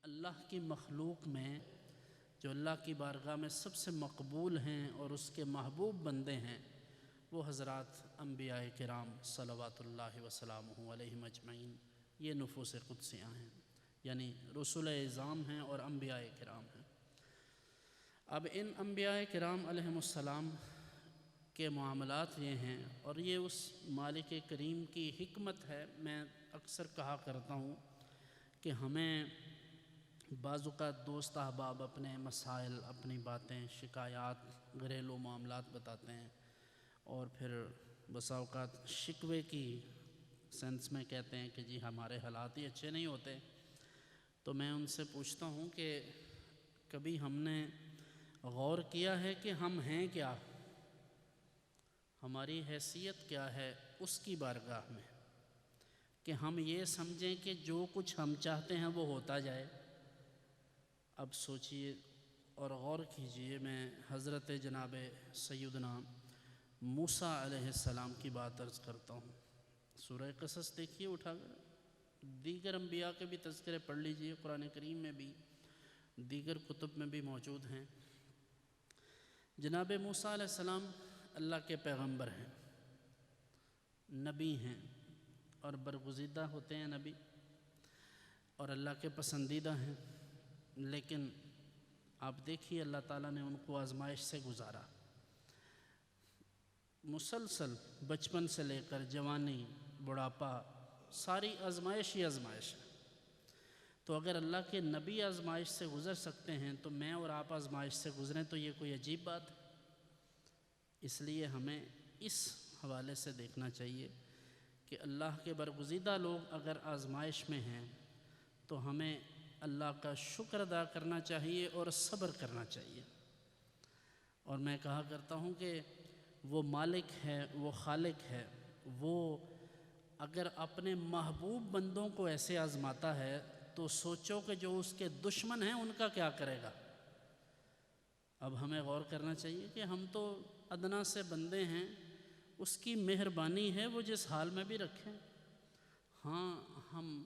اللہ کی مخلوق میں جو اللہ کی بارگاہ میں سب سے مقبول ہیں اور اس کے محبوب بندے ہیں وہ حضرات انبیاء کرام صلوات اللہ وسلامہ علیہم اجمعین، یہ نفوس قدسیاں ہیں، یعنی رسول اعظام ہیں اور انبیاء کرام ہیں۔ اب ان انبیاء کرام علیہم السلام کے معاملات یہ ہیں، اور یہ اس مالک کریم کی حکمت ہے۔ میں اکثر کہا کرتا ہوں کہ ہمیں بعض اوقات دوست احباب اپنے مسائل، اپنی باتیں، شکایات، گھریلو معاملات بتاتے ہیں، اور پھر بسا اوقات شکوے کی سینس میں کہتے ہیں کہ جی ہمارے حالات ہی اچھے نہیں ہوتے۔ تو میں ان سے پوچھتا ہوں کہ کبھی ہم نے غور کیا ہے کہ ہم ہیں کیا، ہماری حیثیت کیا ہے اس کی بارگاہ میں، کہ ہم یہ سمجھیں کہ جو کچھ ہم چاہتے ہیں وہ ہوتا جائے۔ اب سوچئے اور غور کیجئے، میں حضرت جناب سیدنا موسیٰ علیہ السلام کی بات عرض کرتا ہوں۔ سورہ قصص دیکھیے اٹھا کر، دیگر انبیاء کے بھی تذکرے پڑھ لیجئے، قرآن کریم میں بھی، دیگر کتب میں بھی موجود ہیں۔ جناب موسیٰ علیہ السلام اللہ کے پیغمبر ہیں، نبی ہیں، اور برگزیدہ ہوتے ہیں نبی، اور اللہ کے پسندیدہ ہیں۔ لیکن آپ دیکھیے اللہ تعالیٰ نے ان کو آزمائش سے گزارا، مسلسل بچپن سے لے کر جوانی، بڑھاپا، ساری آزمائش ہی آزمائش ہے۔ تو اگر اللہ کے نبی آزمائش سے گزر سکتے ہیں تو میں اور آپ آزمائش سے گزریں تو یہ کوئی عجیب بات ہے۔ اس لیے ہمیں اس حوالے سے دیکھنا چاہیے کہ اللہ کے برگزیدہ لوگ اگر آزمائش میں ہیں تو ہمیں اللہ کا شکر ادا کرنا چاہیے اور صبر کرنا چاہیے۔ اور میں کہا کرتا ہوں کہ وہ مالک ہے، وہ خالق ہے، وہ اگر اپنے محبوب بندوں کو ایسے آزماتا ہے تو سوچو کہ جو اس کے دشمن ہیں ان کا کیا کرے گا۔ اب ہمیں غور کرنا چاہیے کہ ہم تو ادنا سے بندے ہیں، اس کی مہربانی ہے وہ جس حال میں بھی رکھیں۔ ہاں، ہم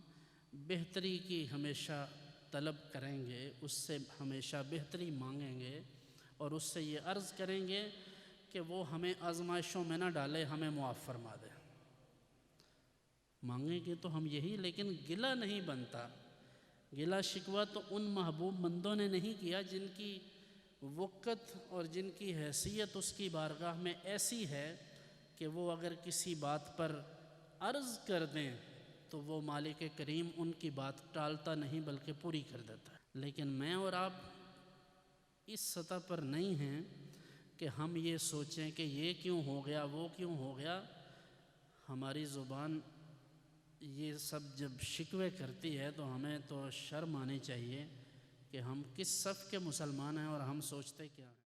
بہتری کی ہمیشہ طلب کریں گے، اس سے ہمیشہ بہتری مانگیں گے، اور اس سے یہ عرض کریں گے کہ وہ ہمیں آزمائشوں میں نہ ڈالے، ہمیں معاف فرما دے۔ مانگیں گے تو ہم یہی، لیکن گلہ نہیں بنتا۔ گلہ شکوہ تو ان محبوب بندوں نے نہیں کیا جن کی وقت اور جن کی حیثیت اس کی بارگاہ میں ایسی ہے کہ وہ اگر کسی بات پر عرض کر دیں تو وہ مالک کریم ان کی بات ٹالتا نہیں بلکہ پوری کر دیتا ہے۔ لیکن میں اور آپ اس سطح پر نہیں ہیں کہ ہم یہ سوچیں کہ یہ کیوں ہو گیا، وہ کیوں ہو گیا۔ ہماری زبان یہ سب جب شکوے کرتی ہے تو ہمیں تو شرم آنی چاہیے کہ ہم کس صف کے مسلمان ہیں اور ہم سوچتے کیا ہیں۔